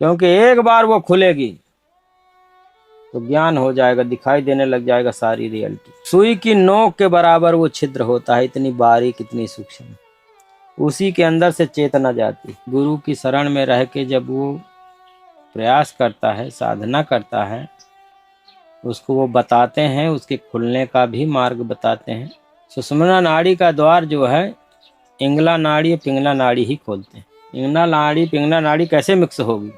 क्योंकि एक बार वो खुलेगी तो ज्ञान हो जाएगा, दिखाई देने लग जाएगा सारी रियलिटी। सुई की नोक के बराबर वो छिद्र होता है, इतनी बारीक इतनी सूक्ष्म, उसी के अंदर से चेतना जाती। गुरु की शरण में रह के जब वो प्रयास करता है, साधना करता है, उसको वो बताते हैं, उसके खुलने का भी मार्ग बताते हैं। सुषुम्ना नाड़ी का द्वार जो है इंगला नाड़ी और पिंगला नाड़ी ही खोलते हैं। इंगला नाड़ी पिंगला नाड़ी कैसे मिक्स होगी,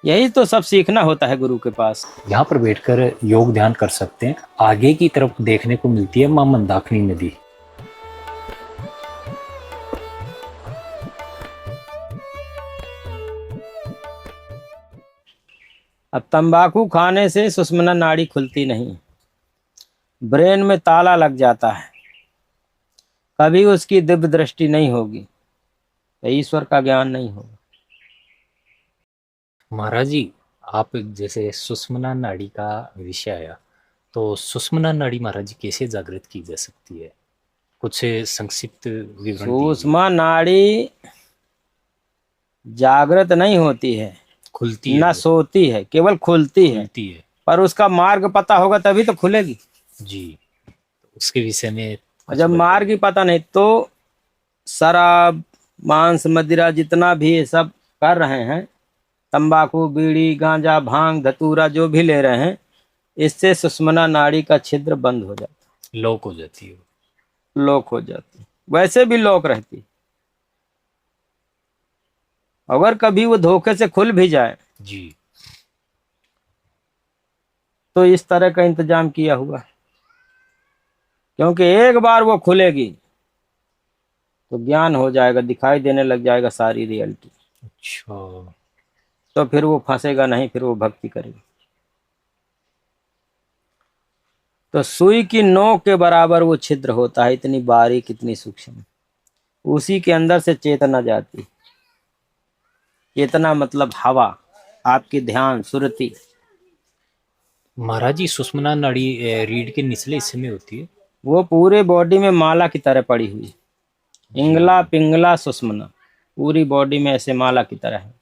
यही तो सब सीखना होता है गुरु के पास। यहाँ पर बैठकर योग ध्यान कर सकते हैं। आगे की तरफ देखने को मिलती है मां मंदाकिनी नदी। अब तंबाकू खाने से सुषुम्ना नाड़ी खुलती नहीं, ब्रेन में ताला लग जाता है, कभी उसकी दिव्य दृष्टि नहीं होगी, तो ईश्वर का ज्ञान नहीं होगा। महाराज जी, आप जैसे सुषुम्ना नाड़ी का विषय आया, तो सुषुम्ना नाड़ी महाराज जी कैसे जागृत की जा सकती है? कुछ संक्षिप्त विवरण दीजिए। सुषुम्ना नाड़ी जागृत नहीं होती है, खुलती है, न सोती है, केवल खुलती है। पर उसका मार्ग पता होगा तभी तो खुलेगी जी। तो उसके विषय में और जब मार्ग ही पता नहीं तो शराब मांस मदिरा जितना भी ये सब कर रहे हैं, तंबाकू बीड़ी गांजा भांग धतूरा जो भी ले रहे हैं, इससे सुषुम्ना नाड़ी का छिद्र बंद हो जाता है, लॉक हो जाती है, लॉक हो जाती है। वैसे भी लॉक रहती, अगर कभी वो धोखे से खुल भी जाए जी, तो इस तरह का इंतजाम किया हुआ है, क्योंकि एक बार वो खुलेगी तो ज्ञान हो जाएगा, दिखाई देने लग जाएगा सारी रियलिटी। अच्छा। तो फिर वो फंसेगा नहीं, फिर वो भक्ति करेगा। तो सुई की नोक के बराबर वो छिद्र होता है, इतनी बारीक इतनी सूक्ष्म, उसी के अंदर से चेतना जाती। चेतना मतलब हवा, आपकी ध्यान सुरति। महाराज जी, सुषुम्ना नाड़ी रीढ़ के निचले हिस्से में होती है? वो पूरे बॉडी में माला की तरह पड़ी हुई, इंगला पिंगला सुषुम्ना पूरी बॉडी में ऐसे माला की तरह है।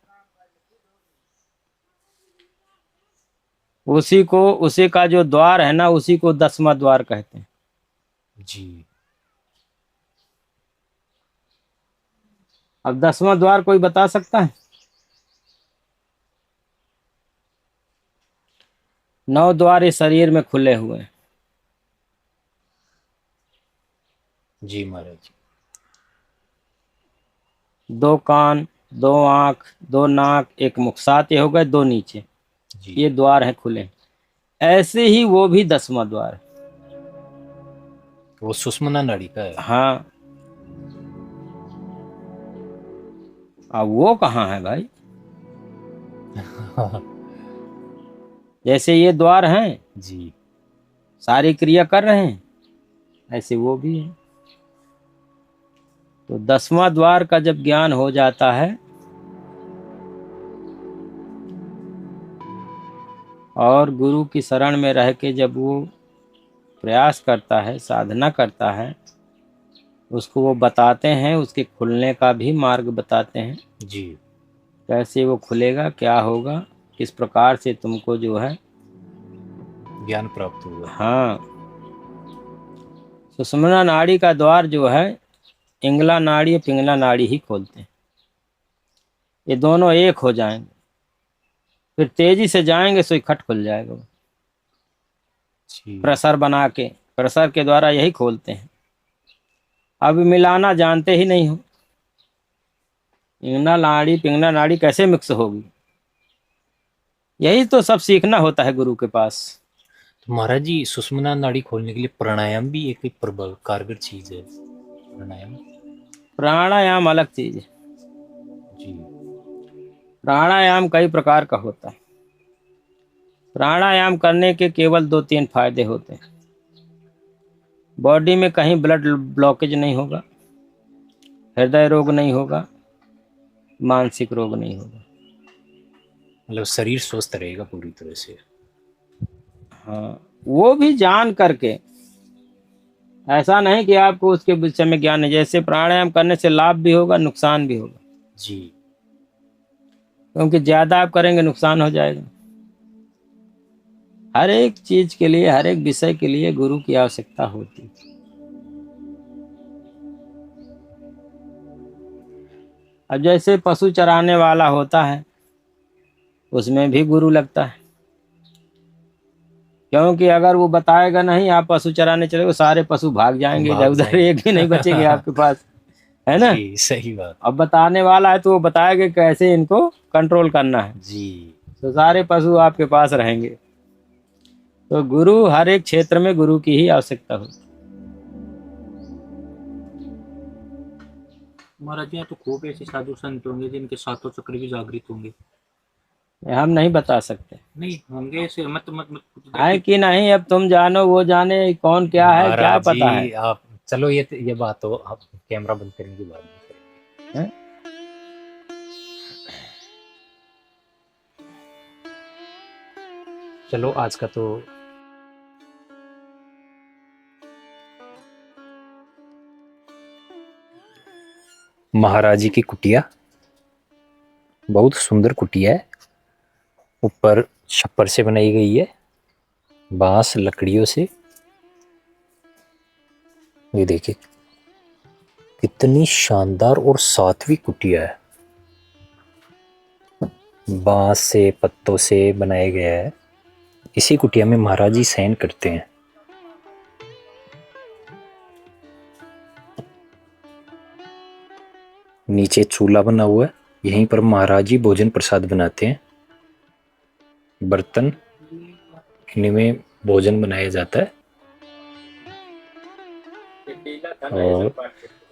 उसी का जो द्वार है ना, उसी को 10वां द्वार कहते हैं जी। अब 10वां द्वार कोई बता सकता है? 9 द्वार इस शरीर में खुले हुए हैं। जी महाराज। 2 कान 2 आंख 2 नाक 1 मुख, 7 ये हो गए, 2 नीचे, ये द्वार है खुले। ऐसे ही वो भी 10वां द्वार है, वो सुषुम्ना नाड़ी का है। हाँ। अब वो कहाँ है भाई? जैसे ये द्वार हैं जी, सारी क्रिया कर रहे हैं, ऐसे वो भी है। तो 10वां द्वार का जब ज्ञान हो जाता है और गुरु की शरण में रह के जब वो प्रयास करता है, साधना करता है, उसको वो बताते हैं, उसके खुलने का भी मार्ग बताते हैं जी। कैसे वो खुलेगा, क्या होगा, किस प्रकार से तुमको जो है ज्ञान प्राप्त हुआ। हाँ। सुषुम्ना नाड़ी का द्वार जो है इंगला नाड़ी और पिंगला नाड़ी ही खोलते हैं। ये दोनों एक हो जाएंगे, फिर तेजी से जाएंगे सो खट खुल जाएगा। प्रेशर बना के, प्रेशर के द्वारा यही खोलते हैं। अब मिलाना जानते ही नहीं हो, इंगला नाड़ी पिंगला नाड़ी कैसे मिक्स होगी, यही तो सब सीखना होता है गुरु के पास। तो महाराज जी, सुषुम्ना नाड़ी खोलने के लिए प्राणायाम भी एक प्रबल कारगर चीज है। प्राणायाम अलग चीज है। जी। प्राणायाम कई प्रकार का होता है। प्राणायाम करने के केवल 2-3 फायदे होते हैं। बॉडी में कहीं ब्लड ब्लॉकेज नहीं होगा, हृदय रोग नहीं होगा, मानसिक रोग नहीं होगा। मतलब शरीर स्वस्थ रहेगा पूरी तरह से। हाँ, वो भी जान करके, ऐसा नहीं कि आपको उसके विषय में ज्ञान है। जैसे प्राणायाम करने से लाभ भी होगा नुकसान भी होगा। जी। क्योंकि ज्यादा आप करेंगे नुकसान हो जाएगा। हर एक चीज के लिए, हर एक विषय के लिए गुरु की आवश्यकता होती है। अब जैसे पशु चराने वाला होता है, उसमें भी गुरु लगता है, क्योंकि अगर वो बताएगा नहीं आप पशु चराने चले, वो सारे पशु भाग जाएंगे इधर भाग उधर, जाएंगे। एक भी नहीं बचेगी आपके पास, है ना। जी सही बात। अब बताने वाला है तो वो बताएगा कैसे इनको कंट्रोल करना है, जी तो सारे पशु आपके पास रहेंगे। तो गुरु, हर एक क्षेत्र में गुरु की ही आवश्यकता होती महाराज यहाँ तो खूब ऐसे साधु संत होंगे जिनके सातों चक्र भी जागृत होंगे। है। हम नहीं बता सकते नहीं होंगे ऐसे, मत है कि नहीं, अब तुम जानो वो जाने, कौन क्या है क्या महाराज पता है, जी आप चलो, ये बात तो आप कैमरा बंद करने के बाद में करेंगे। है? चलो आज का तो महाराज जी की कुटिया, बहुत सुंदर कुटिया है। ऊपर छप्पर से बनाई गई है, बांस लकड़ियों से। ये देखिए कितनी शानदार और सात्विक कुटिया है। बांस से, पत्तों से बनाया गया है। इसी कुटिया में महाराज जी शयन करते हैं। नीचे चूल्हा बना हुआ है, यहीं पर महाराज जी भोजन प्रसाद बनाते हैं। बर्तन, इनमें भोजन बनाया जाता है और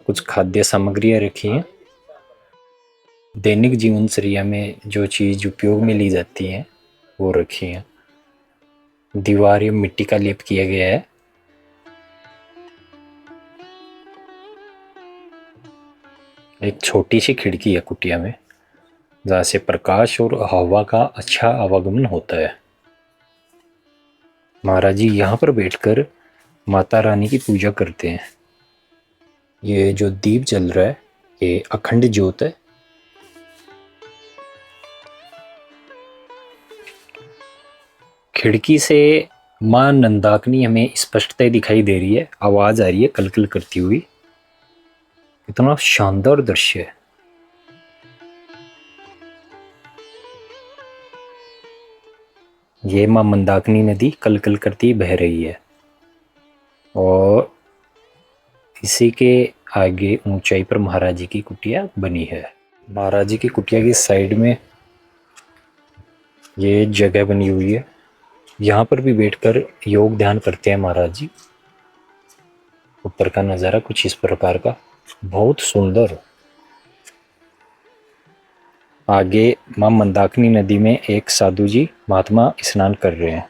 कुछ खाद्य सामग्रियां रखी हैं। दैनिक जीवनचर्या में जो चीज उपयोग में ली जाती हैं वो रखी हैं। दीवार में मिट्टी का लेप किया गया है। एक छोटी सी खिड़की है कुटिया में, जहाँ से प्रकाश और हवा का अच्छा आवागमन होता है। महाराज जी यहाँ पर बैठकर माता रानी की पूजा करते हैं। ये जो दीप जल रहा है ये अखंड ज्योत है। खिड़की से मां नंदाकिनी हमें स्पष्टता दिखाई दे रही है, आवाज आ रही है कलकल करती हुई। कितना शानदार दृश्य है। ये मां मंदाकिनी नदी कलकल करती बह रही है और इसी के आगे ऊंचाई पर महाराज जी की कुटिया बनी है। महाराज जी की कुटिया की साइड में ये जगह बनी हुई है, यहाँ पर भी बैठकर योग ध्यान करते हैं महाराज जी। ऊपर का नज़ारा कुछ इस प्रकार का, बहुत सुंदर। आगे मां मंदाकिनी नदी में एक साधु जी महात्मा स्नान कर रहे हैं।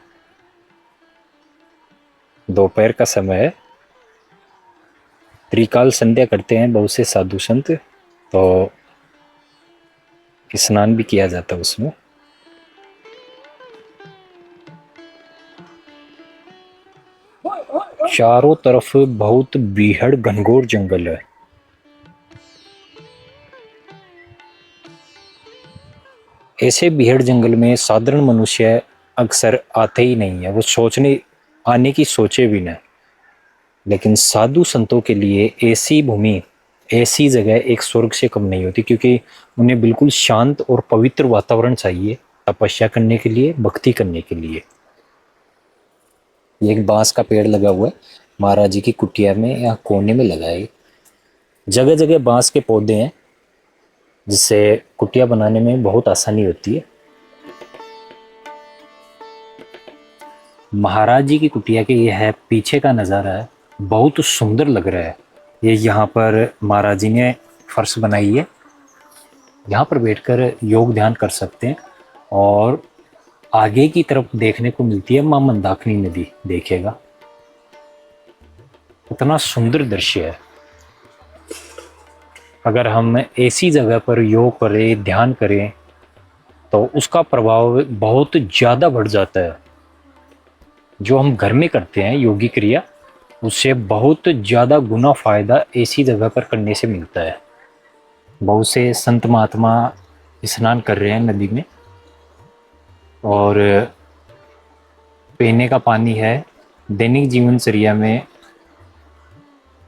दोपहर का समय है, त्रिकाल संध्या करते हैं बहुत से साधु संत, तो स्नान भी किया जाता है उसमें। चारों तरफ बहुत बीहड़ घनघोर जंगल है। ऐसे बीहड़ जंगल में साधारण मनुष्य अक्सर आते ही नहीं है, वो सोचने आने की सोचे भी नहीं। लेकिन साधु संतों के लिए ऐसी भूमि, ऐसी जगह एक स्वर्ग से कम नहीं होती, क्योंकि उन्हें बिल्कुल शांत और पवित्र वातावरण चाहिए तपस्या करने के लिए, भक्ति करने के लिए। एक बांस का पेड़ लगा हुआ है महाराज जी की कुटिया में, यहाँ कोने में लगा है। जगह जगह बांस के पौधे हैं जिससे कुटिया बनाने में बहुत आसानी होती है। महाराज जी की कुटिया के ये है पीछे का नज़ारा है, बहुत सुंदर लग रहा है। ये यहाँ पर महाराज जी ने फर्श बनाई है, यहाँ पर बैठकर योग ध्यान कर सकते हैं। और आगे की तरफ देखने को मिलती है मां मंदाकिनी नदी, देखिएगा कितना सुंदर दृश्य है। अगर हम ऐसी जगह पर योग करें, ध्यान करें, तो उसका प्रभाव बहुत ज़्यादा बढ़ जाता है। जो हम घर में करते हैं योगी क्रिया, उससे बहुत ज़्यादा गुना फायदा ऐसी जगह पर करने से मिलता है। बहुत से संत महात्मा स्नान कर रहे हैं नदी में, और पीने का पानी है। दैनिक जीवनचर्या में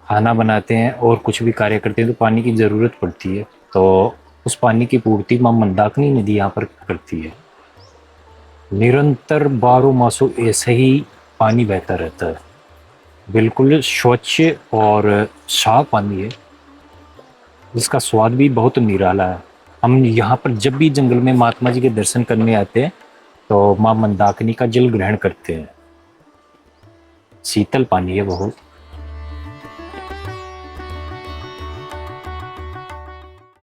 खाना बनाते हैं और कुछ भी कार्य करते हैं तो पानी की ज़रूरत पड़ती है, तो उस पानी की पूर्ति माँ मंदाकिनी नदी यहाँ पर करती है। निरंतर 12 मासों ऐसे ही पानी बहता रहता है, बिल्कुल स्वच्छ और साफ पानी है, जिसका स्वाद भी बहुत निराला है। हम यहाँ पर जब भी जंगल में महात्मा जी के दर्शन करने आते हैं तो माँ मंदाकिनी का जल ग्रहण करते हैं। शीतल पानी है बहुत।